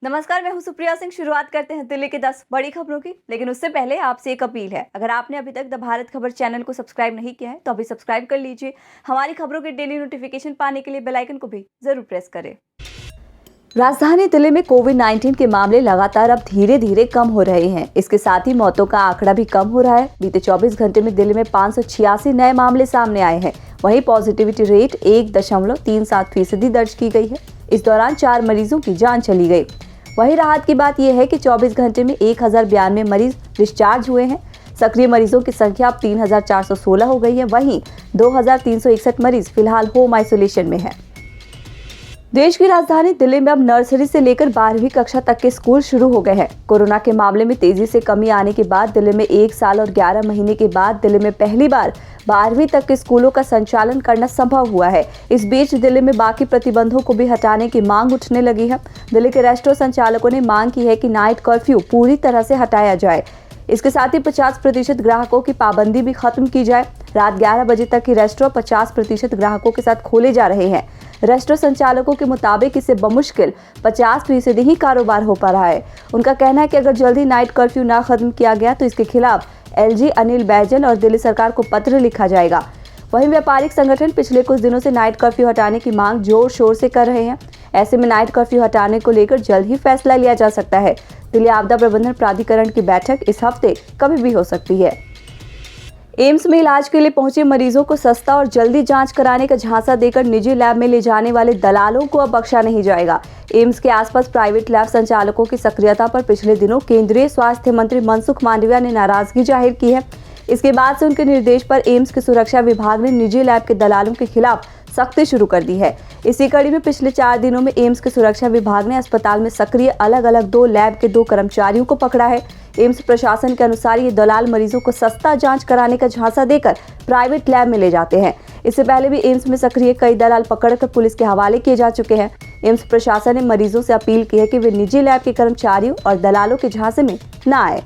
नमस्कार, मैं हूं सुप्रिया सिंह। शुरुआत करते हैं दिल्ली के 10 बड़ी खबरों की। लेकिन उससे पहले आपसे एक अपील है, अगर आपने अभी तक द भारत खबर चैनल को सब्सक्राइब नहीं किया है तो अभी सब्सक्राइब कर लीजिए। हमारी खबरों के डेली नोटिफिकेशन पाने के लिए बेल आइकन को भी जरूर प्रेस करें। राजधानी दिल्ली में कोविड-19 के मामले लगातार अब धीरे धीरे कम हो रहे हैं। इसके साथ ही मौतों का आंकड़ा भी कम हो रहा है। बीते 24 घंटे में दिल्ली में 586 नए मामले सामने आए हैं। वहीं पॉजिटिविटी रेट 1.37% दर्ज की गई है। इस दौरान 4 मरीजों की जान चली गई। वहीं राहत की बात यह है कि 24 घंटे में 1092 मरीज डिस्चार्ज हुए हैं। सक्रिय मरीजों की संख्या अब 3416 हो गई है। वहीं 2361 मरीज फिलहाल होम आइसोलेशन में हैं। देश की राजधानी दिल्ली में अब नर्सरी से लेकर 12वीं कक्षा तक के स्कूल शुरू हो गए हैं। कोरोना के मामले में तेजी से कमी आने के बाद दिल्ली में 1 साल और 11 महीने के बाद दिल्ली में पहली बार 12वीं तक के स्कूलों का संचालन करना संभव हुआ है। इस बीच दिल्ली में बाकी प्रतिबंधों को भी हटाने की मांग उठने लगी है। दिल्ली के रेस्टोरेंट संचालकों ने मांग की है कि नाइट कर्फ्यू पूरी तरह से हटाया जाए। इसके साथ ही 50% ग्राहकों की पाबंदी भी खत्म की जाए। रात 11 बजे तक ही रेस्टोरेंट 50% ग्राहकों के साथ खोले जा रहे हैं। रेस्टोरेंट संचालकों के मुताबिक इससे बमुश्किल 50% ही कारोबार हो पा रहा है। उनका कहना है कि अगर जल्दी नाइट कर्फ्यू ना खत्म किया गया तो इसके खिलाफ एलजी, अनिल बैजल और दिल्ली सरकार को पत्र लिखा जाएगा। वहीं व्यापारिक संगठन पिछले कुछ दिनों से नाइट कर्फ्यू हटाने की मांग जोर शोर से कर रहे हैं। ऐसे में नाइट कर्फ्यू हटाने को लेकर जल्द ही फैसला लिया जा सकता है। दिल्ली आपदा प्रबंधन प्राधिकरण की बैठक इस हफ्ते कभी भी हो सकती है। एम्स में इलाज के लिए पहुंचे मरीजों को सस्ता और जल्दी जांच कराने का झांसा देकर निजी लैब में ले जाने वाले दलालों को अब बख्शा नहीं जाएगा। एम्स के आसपास प्राइवेट लैब संचालकों की सक्रियता पर पिछले दिनों केंद्रीय स्वास्थ्य मंत्री मनसुख मांडविया ने नाराजगी जाहिर की है। इसके बाद से उनके निर्देश पर एम्स के सुरक्षा विभाग ने निजी लैब के दलालों के खिलाफ सख्ती शुरू कर दी है। इसी कड़ी में पिछले 4 दिनों में एम्स के सुरक्षा विभाग ने अस्पताल में सक्रिय अलग अलग 2 लैब के 2 कर्मचारियों को पकड़ा है। एम्स प्रशासन के अनुसार ये दलाल मरीजों को सस्ता जांच कराने का झांसा देकर प्राइवेट लैब में ले जाते हैं। इससे पहले भी एम्स में सक्रिय कई दलाल पकड़कर पुलिस के हवाले किए जा चुके हैं। एम्स प्रशासन ने मरीजों से अपील की है कि वे निजी लैब के कर्मचारियों और दलालों के झांसे में न आए।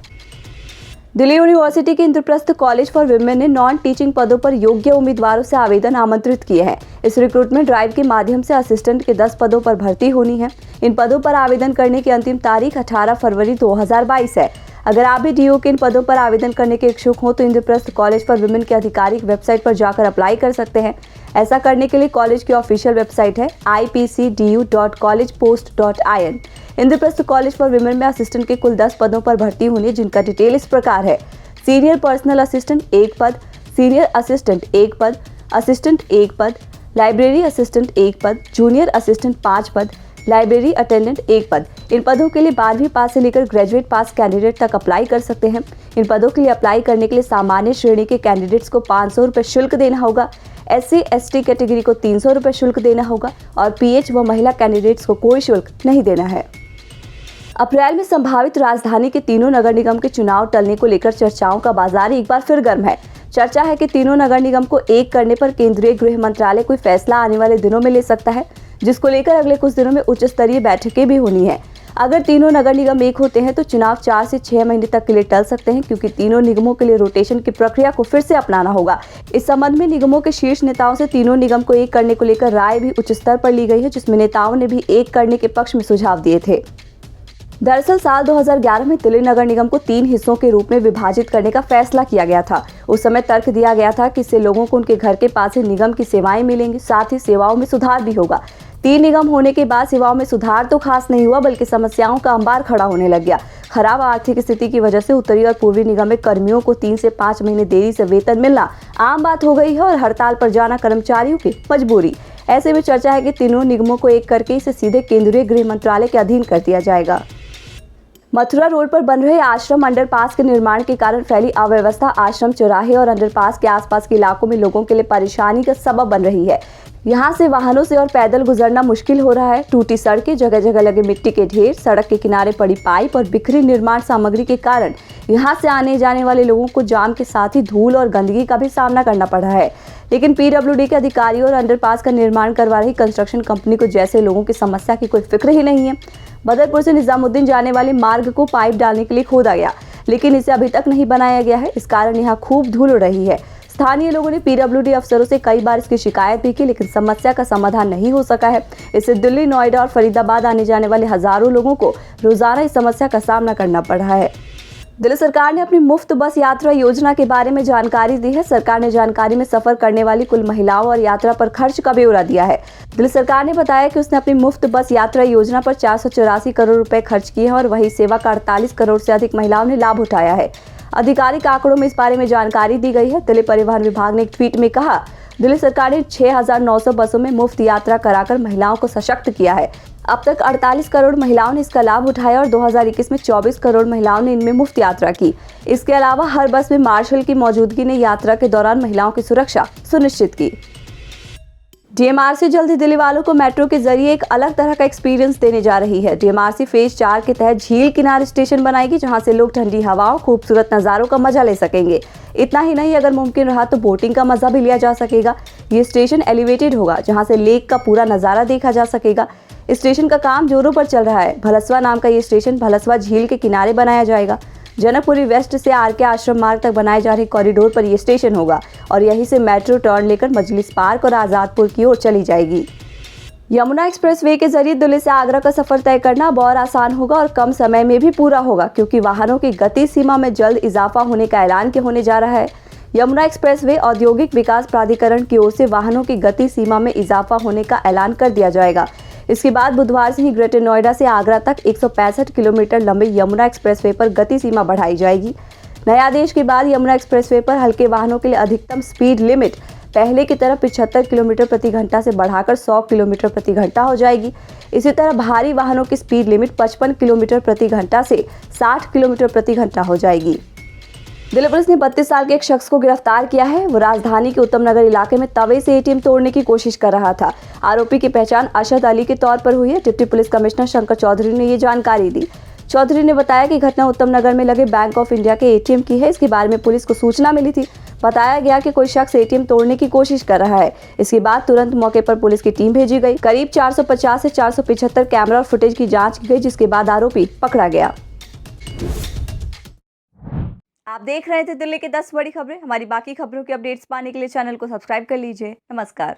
दिल्ली यूनिवर्सिटी के इंद्रप्रस्थ कॉलेज फॉर विमेन ने नॉन टीचिंग पदों पर योग्य उम्मीदवारों से आवेदन आमंत्रित किए हैं। इस रिक्रूटमेंट ड्राइव के माध्यम से असिस्टेंट के 10 पदों पर भर्ती होनी है। इन पदों पर आवेदन करने की अंतिम तारीख 18 फरवरी 2022 है। अगर आप भी डीओ के इन पदों पर आवेदन करने के इच्छुक हो तो इंद्रप्रस्थ कॉलेज फॉर विमेन की आधिकारिक वेबसाइट पर जाकर अप्लाई कर सकते हैं। ऐसा करने के लिए कॉलेज की ऑफिशियल वेबसाइट है ipcdu.collegepost.in। Indraprastha college for women में असिस्टेंट के कुल 10 पदों पर भर्ती होनी है, जिनका डिटेल इस प्रकार है। सीनियर पर्सनल असिस्टेंट 1 पद, सीनियर असिस्टेंट 1 पद, असिस्टेंट 1 पद, लाइब्रेरी असिस्टेंट 1 पद, जूनियर असिस्टेंट 5 पद, लाइब्रेरी अटेंडेंट 1 पद। इन पदों के लिए 12वीं पास से लेकर ग्रेजुएट पास कैंडिडेट तक अप्लाई कर सकते हैं। इन पदों के लिए अप्लाई करने के लिए सामान्य श्रेणी के कैंडिडेट्स को 500 रुपये शुल्क देना होगा। SC/ST कैटेगरी को 300 रुपये शुल्क देना होगा और PH व महिला कैंडिडेट्स को कोई शुल्क नहीं देना है। अप्रैल में संभावित राजधानी के तीनों नगर निगम के चुनाव टलने को लेकर चर्चाओं का बाजार एक बार फिर गर्म है। चर्चा है कि तीनों नगर निगम को एक करने पर केंद्रीय गृह मंत्रालय कोई फैसला आने वाले दिनों में ले सकता है, जिसको लेकर अगले कुछ दिनों में उच्च स्तरीय बैठकें भी होनी है। अगर तीनों नगर निगम एक होते हैं तो चुनाव 4 से 6 महीने तक के लिए टल सकते हैं, क्योंकि तीनों निगमों के लिए रोटेशन की प्रक्रिया को फिर से अपनाना होगा। इस संबंध में निगमों के शीर्ष नेताओं से तीनों निगम को एक करने को लेकर राय भी उच्च स्तर पर ली गई है, जिसमें नेताओं ने भी एक करने के पक्ष में सुझाव दिए थे। दरअसल साल 2011 में दिल्ली नगर निगम को 3 हिस्सों के रूप में विभाजित करने का फैसला किया गया था। उस समय तर्क दिया गया था कि इससे लोगों को उनके घर के पास ही निगम की सेवाएं मिलेंगी, साथ ही सेवाओं में सुधार भी होगा। 3 निगम होने के बाद सेवाओं में सुधार तो खास नहीं हुआ, बल्कि समस्याओं का अंबार खड़ा होने लग गया। खराब आर्थिक स्थिति की वजह से उत्तरी और पूर्वी निगम में कर्मियों को 3 से 5 महीने देरी से वेतन मिलना आम बात हो गई है और हड़ताल पर जाना कर्मचारियों की मजबूरी। ऐसे में चर्चा है कि तीनों निगमों को एक करके इसे सीधे केंद्रीय गृह मंत्रालय के अधीन कर दिया जाएगा। मथुरा रोड पर बन रहे आश्रम अंडरपास के निर्माण के कारण फैली अव्यवस्था आश्रम चौराहे और अंडरपास के आसपास के इलाकों में लोगों के लिए परेशानी का सबब बन रही है। यहाँ से वाहनों से और पैदल गुजरना मुश्किल हो रहा है। टूटी सड़कें, जगह जगह लगे मिट्टी के ढेर, सड़क के किनारे पड़ी पाइप और बिखरी निर्माण सामग्री के कारण यहाँ से आने जाने वाले लोगों को जाम के साथ ही धूल और गंदगी का भी सामना करना पड़ रहा है। लेकिन PWD के अधिकारियों और अंडरपास का निर्माण करवा रही कंस्ट्रक्शन कंपनी को जैसे लोगों की समस्या की कोई फिक्र ही नहीं है। बदरपुर से निजामुद्दीन जाने वाले मार्ग को पाइप डालने के लिए खोदा गया, लेकिन इसे अभी तक नहीं बनाया गया है। इस कारण यहाँ खूब धूल उड़ रही है। स्थानीय लोगों ने पीडब्ल्यूडी अफसरों से कई बार इसकी शिकायत भी की, लेकिन समस्या का समाधान नहीं हो सका है। इससे दिल्ली, नोएडा और फरीदाबाद आने जाने वाले हजारों लोगों को रोजाना इस समस्या का सामना करना पड़ रहा है। दिल्ली सरकार ने अपनी मुफ्त बस यात्रा योजना के बारे में जानकारी दी है। सरकार ने जानकारी में सफर करने वाली कुल महिलाओं और यात्रा पर खर्च का ब्यौरा दिया है। दिल्ली सरकार ने बताया कि उसने अपनी मुफ्त बस यात्रा योजना पर 484 करोड़ रुपए खर्च किए हैं और वही सेवा का 48 करोड़ से अधिक महिलाओं ने लाभ उठाया है। आधिकारिक आंकड़ों में इस बारे में जानकारी दी गई है। दिल्ली परिवहन विभाग ने एक ट्वीट में कहा, दिल्ली सरकार ने 6,900 बसों में मुफ्त यात्रा कराकर महिलाओं को सशक्त किया है। अब तक 48 करोड़ महिलाओं ने इसका लाभ उठाया और 2021 में 24 करोड़ महिलाओं ने इनमें मुफ्त यात्रा की। इसके अलावा हर बस में मार्शल की मौजूदगी ने यात्रा के दौरान महिलाओं की सुरक्षा सुनिश्चित की। डीएमआरसी जल्द ही दिल्ली वालों को मेट्रो के जरिए एक अलग तरह का एक्सपीरियंस देने जा रही है। डीएमआरसी फेज 4 के तहत झील किनारे स्टेशन बनाएगी, जहां से लोग ठंडी हवाओं, खूबसूरत नज़ारों का मजा ले सकेंगे। इतना ही नहीं, अगर मुमकिन रहा तो बोटिंग का मजा भी लिया जा सकेगा। ये स्टेशन एलिवेटेड होगा, जहां से लेक का पूरा नज़ारा देखा जा सकेगा। इस स्टेशन का काम जोरों पर चल रहा है। भलसवा नाम का ये स्टेशन भलसवा झील के किनारे बनाया जाएगा। जनकपुरी वेस्ट से आरके आश्रम मार्ग तक बनाए जा रहे कॉरिडोर पर यह स्टेशन होगा और यहीं से मेट्रो टर्न लेकर मजलिस पार्क और आज़ादपुर की ओर चली जाएगी। यमुना एक्सप्रेसवे के जरिए दिल्ली से आगरा का सफर तय करना अब और आसान होगा और कम समय में भी पूरा होगा, क्योंकि वाहनों की गति सीमा में जल्द इजाफा होने का ऐलान होने जा रहा है। यमुना एक्सप्रेसवे औद्योगिक विकास प्राधिकरण की ओर से वाहनों की गति सीमा में इजाफा होने का ऐलान कर दिया जाएगा। इसके बाद बुधवार से ही ग्रेटर नोएडा से आगरा तक 165 किलोमीटर लंबे यमुना एक्सप्रेसवे पर गति सीमा बढ़ाई जाएगी। नए आदेश के बाद यमुना एक्सप्रेसवे पर हल्के वाहनों के लिए अधिकतम स्पीड लिमिट पहले की तरह 75 किलोमीटर प्रति घंटा से बढ़ाकर 100 किलोमीटर प्रति घंटा हो जाएगी। इसी तरह भारी वाहनों की स्पीड लिमिट 55 किलोमीटर प्रति घंटा से 60 किलोमीटर प्रति घंटा हो जाएगी। दिल्ली पुलिस ने 32 साल के एक शख्स को गिरफ्तार किया है। वो राजधानी के उत्तम नगर इलाके में तवे से एटीएम तोड़ने की कोशिश कर रहा था। आरोपी की पहचान अशद अली के तौर पर हुई है। Deputy police commissioner Shankar Chaudhary ने ये जानकारी दी। चौधरी ने बताया कि घटना उत्तम नगर में लगे बैंक ऑफ इंडिया के एटीएम की है। इसके बारे में पुलिस को सूचना मिली थी। बताया गया कि कोई शख्स एटीएम तोड़ने की कोशिश कर रहा है। इसके बाद तुरंत मौके पर पुलिस की टीम भेजी गई। करीब 450 से 475 कैमरा और फुटेज की जाँच की गई, जिसके बाद आरोपी पकड़ा गया। आप देख रहे थे दिल्ली की 10 बड़ी खबरें। हमारी बाकी खबरों की अपडेट्स पाने के लिए चैनल को सब्सक्राइब कर लीजिए। नमस्कार।